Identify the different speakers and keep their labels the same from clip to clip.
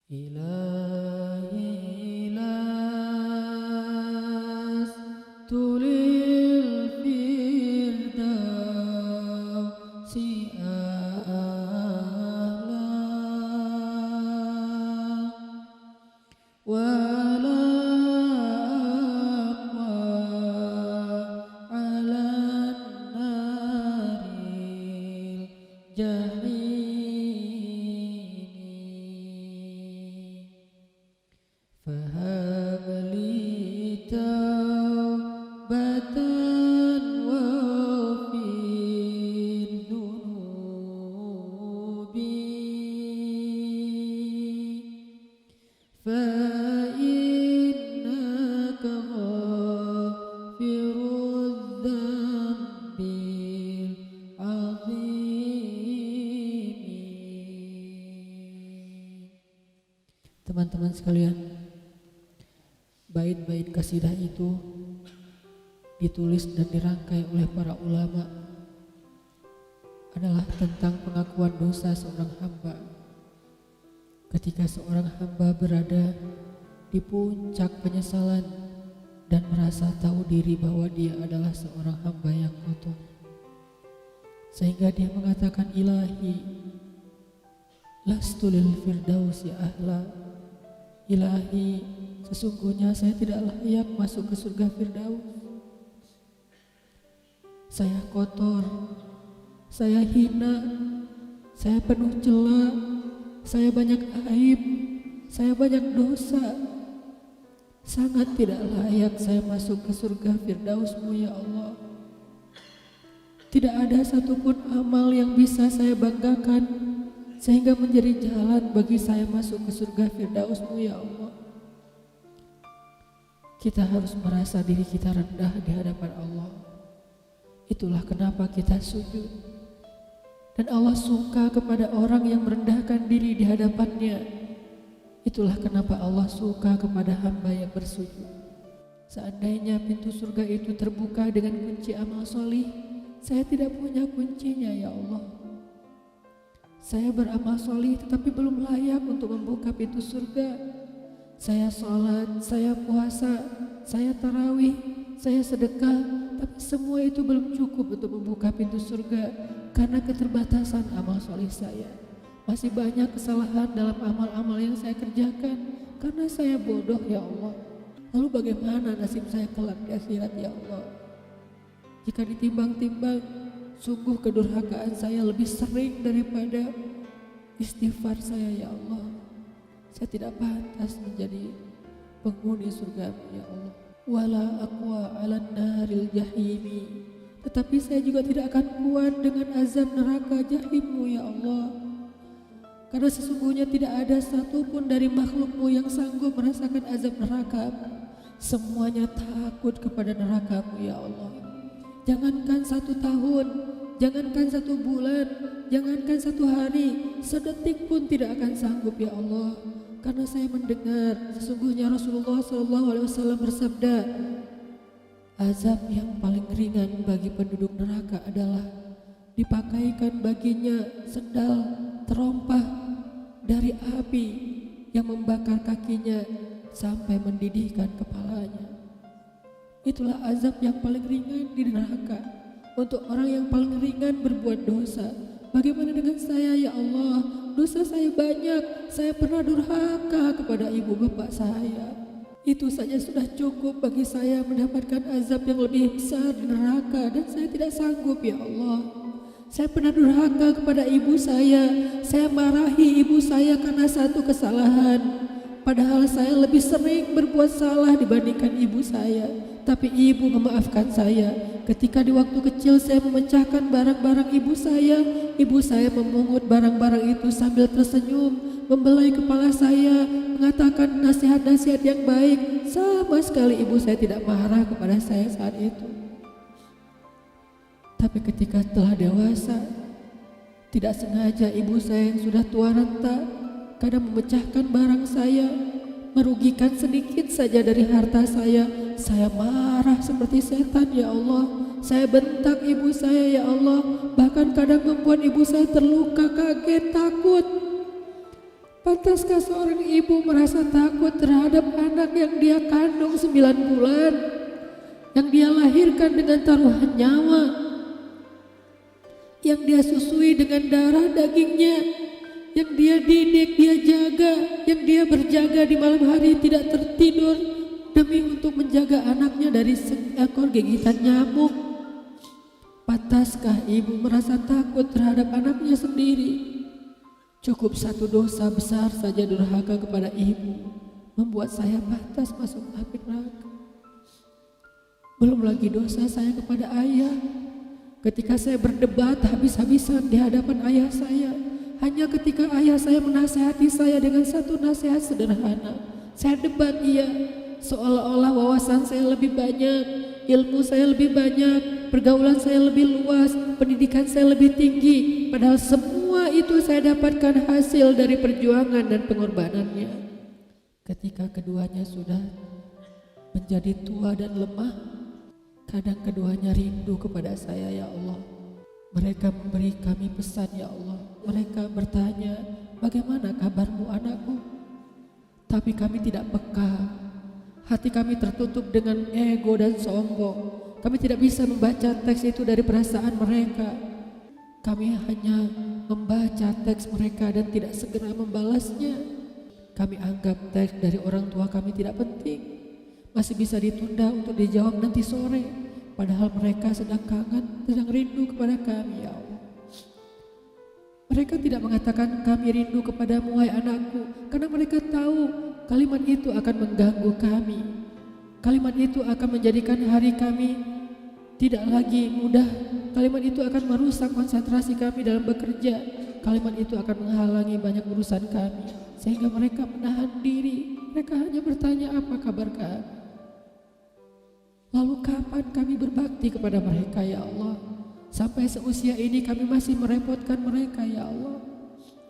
Speaker 1: إلهي لست للفردوس أعلى ولا أقوى على النار الجحيم فهب لي توبة واغفر ذنوبي فإنك غافر الذنب العظيم. Teman-teman sekalian, bait-bait kasidah itu ditulis dan dirangkai oleh para ulama adalah tentang pengakuan dosa seorang hamba. Ketika seorang hamba berada di puncak penyesalan dan merasa tahu diri bahwa dia adalah seorang hamba yang kotor, sehingga dia mengatakan, Ilahi lastu lil firdausi ahla. Ilahi, sesungguhnya saya tidak layak masuk ke surga Firdaus. Saya kotor, saya hina, saya penuh cela, saya banyak aib, saya banyak dosa. Sangat tidak layak saya masuk ke surga Firdaus-Mu ya Allah. Tidak ada satupun amal yang bisa saya banggakan sehingga menjadi jalan bagi saya masuk ke surga Firdaus-Mu ya Allah. Kita harus merasa diri kita rendah di hadapan Allah. Itulah kenapa kita sujud. Dan Allah suka kepada orang yang merendahkan diri di hadapannya. Itulah kenapa Allah suka kepada hamba yang bersujud. Seandainya pintu surga itu terbuka dengan kunci amal solih, saya tidak punya kuncinya ya Allah. Saya beramal solih tetapi belum layak untuk membuka pintu surga. Saya sholat, saya puasa, saya tarawih, saya sedekah, tapi semua itu belum cukup untuk membuka pintu surga karena keterbatasan amal solih saya. Masih banyak kesalahan dalam amal-amal yang saya kerjakan karena saya bodoh ya Allah. Lalu bagaimana nasib saya kelak di akhirat ya Allah? Jika ditimbang-timbang, sungguh kedurhakaan saya lebih sering daripada istighfar saya ya Allah. Saya tidak pantas menjadi penghuni surga ya Allah. Wala aqwa 'alan naril jahimi. Tetapi saya juga tidak akan kuat dengan azab neraka jahim-Mu ya Allah. Karena sesungguhnya tidak ada satupun dari makhluk-Mu yang sanggup merasakan azab neraka. Semuanya takut kepada neraka-Mu ya Allah. Jangankan 1 tahun, jangankan 1 bulan, jangankan 1 hari, sedetik pun tidak akan sanggup ya Allah. Karena saya mendengar sesungguhnya Rasulullah SAW bersabda, azab yang paling ringan bagi penduduk neraka adalah dipakaikan baginya sendal terompah dari api yang membakar kakinya sampai mendidihkan kepalanya. Itulah azab yang paling ringan di neraka untuk orang yang paling ringan berbuat dosa. Bagaimana dengan saya ya Allah? Dosa saya banyak, saya pernah durhaka kepada ibu bapak saya. Itu saja sudah cukup bagi saya mendapatkan azab yang lebih besar di neraka dan saya tidak sanggup ya Allah. Saya pernah durhaka kepada ibu saya marahi ibu saya karena satu kesalahan. Padahal saya lebih sering berbuat salah dibandingkan ibu saya. Tapi ibu memaafkan saya. Ketika di waktu kecil saya memecahkan barang-barang ibu saya memungut barang-barang itu sambil tersenyum, membelai kepala saya, mengatakan nasihat-nasihat yang baik. Sama sekali ibu saya tidak marah kepada saya saat itu. Tapi ketika telah dewasa, tidak sengaja ibu saya yang sudah tua renta kadang memecahkan barang saya, merugikan sedikit saja dari harta saya marah seperti setan ya Allah. Saya bentak ibu saya ya Allah, bahkan kadang membuat ibu saya terluka, kaget, takut. Pantaskah seorang ibu merasa takut terhadap anak yang dia kandung 9 bulan, yang dia lahirkan dengan taruhan nyawa, yang dia susui dengan darah dagingnya, yang dia didik, dia jaga, yang dia berjaga di malam hari tidak tertidur demi untuk menjaga anaknya dari seekor gigitan nyamuk? Pantaskah ibu merasa takut terhadap anaknya sendiri? Cukup satu dosa besar saja durhaka kepada ibu membuat saya pantas masuk api neraka. Belum lagi dosa saya kepada ayah. Ketika saya berdebat habis-habisan di hadapan ayah saya, hanya ketika ayah saya menasihati saya dengan satu nasihat sederhana, saya debat ia, seolah-olah wawasan saya lebih banyak, ilmu saya lebih banyak, pergaulan saya lebih luas, pendidikan saya lebih tinggi, padahal semua itu saya dapatkan hasil dari perjuangan dan pengorbanannya. Ketika keduanya sudah menjadi tua dan lemah, kadang keduanya rindu kepada saya, ya Allah. Mereka memberi kami pesan, ya Allah. Mereka bertanya, bagaimana kabarmu anakku? Tapi kami tidak peka. Hati kami tertutup dengan ego dan sombong. Kami tidak bisa membaca teks itu dari perasaan mereka. Kami hanya membaca teks mereka dan tidak segera membalasnya. Kami anggap teks dari orang tua kami tidak penting, masih bisa ditunda untuk dijawab nanti sore. Padahal mereka sedang kangen, sedang rindu kepada kami, ya Allah. Mereka tidak mengatakan kami rindu kepadamu wahai anakku, karena mereka tahu kalimat itu akan mengganggu kami. Kalimat itu akan menjadikan hari kami tidak lagi mudah. Kalimat itu akan merusak konsentrasi kami dalam bekerja. Kalimat itu akan menghalangi banyak urusan kami, sehingga mereka menahan diri. Mereka hanya bertanya, apa kabar kami? Lalu kapan kami berbakti kepada mereka, ya Allah? Sampai seusia ini kami masih merepotkan mereka, ya Allah.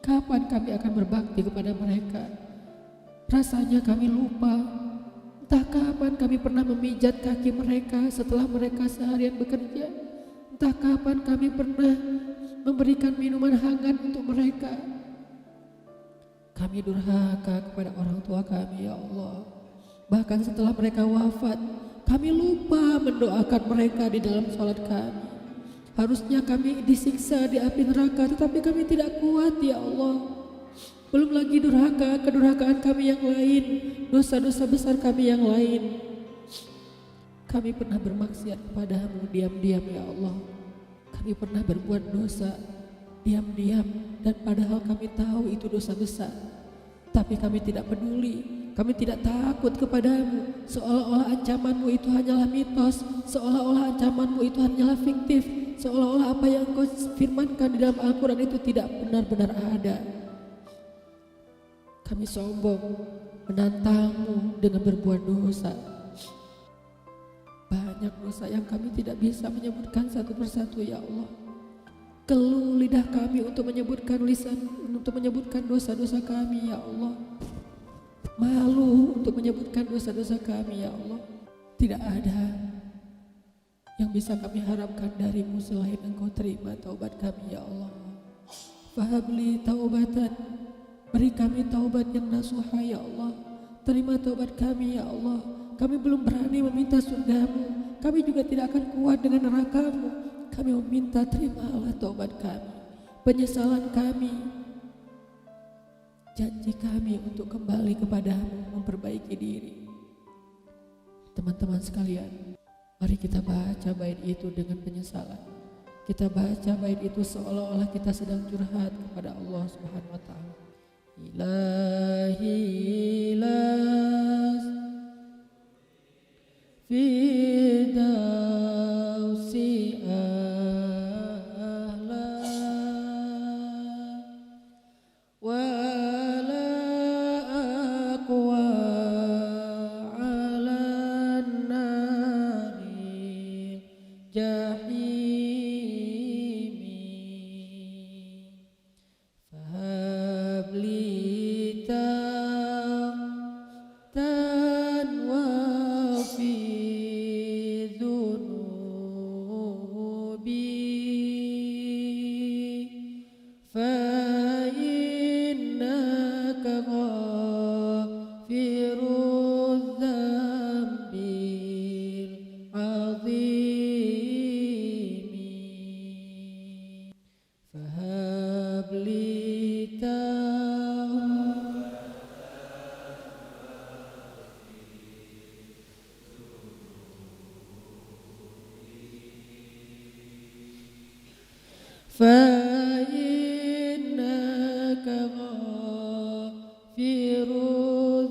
Speaker 1: Kapan kami akan berbakti kepada mereka? Rasanya kami lupa. Entah kapan kami pernah memijat kaki mereka setelah mereka seharian bekerja. Entah kapan kami pernah memberikan minuman hangat untuk mereka. Kami durhaka kepada orang tua kami, ya Allah. Bahkan setelah mereka wafat, kami lupa mendoakan mereka di dalam sholat kami. Harusnya kami disiksa di api neraka, tetapi kami tidak kuat, ya Allah. Belum lagi durhaka, kedurhakaan kami yang lain, dosa-dosa besar kami yang lain. Kami pernah bermaksiat kepadamu diam-diam, ya Allah. Kami pernah berbuat dosa diam-diam, dan padahal kami tahu itu dosa besar. Tapi kami tidak peduli, kami tidak takut kepadamu. Seolah-olah ancamanmu itu hanyalah mitos, seolah-olah ancamanmu itu hanyalah fiktif, seolah-olah apa yang kau firmankan di dalam Al-Quran itu tidak benar-benar ada. Kami sombong menantangmu dengan berbuat dosa. Banyak dosa yang kami tidak bisa menyebutkan satu persatu, ya Allah. Keluh lidah kami untuk menyebutkan dosa-dosa kami, ya Allah. Malu untuk menyebutkan dosa-dosa kami, ya Allah. Tidak ada yang bisa kami harapkan darimu selain Engkau terima taubat kami, ya Allah. Fahabli taubatan, beri kami taubat yang nasuha, ya Allah. Terima taubat kami, ya Allah. Kami belum berani meminta surgamu, kami juga tidak akan kuat dengan nerakamu. Kami meminta terimalah taubat kami, penyesalan kami, janji kami untuk kembali kepadamu, memperbaiki diri. Teman-teman sekalian, mari kita baca bait itu dengan penyesalan. Kita baca bait itu seolah-olah kita sedang curhat kepada Allah Subhanahu wa Ta'ala. Ilahi las fidausi ahla wala aqwa ala nari jahimi fahabli Firu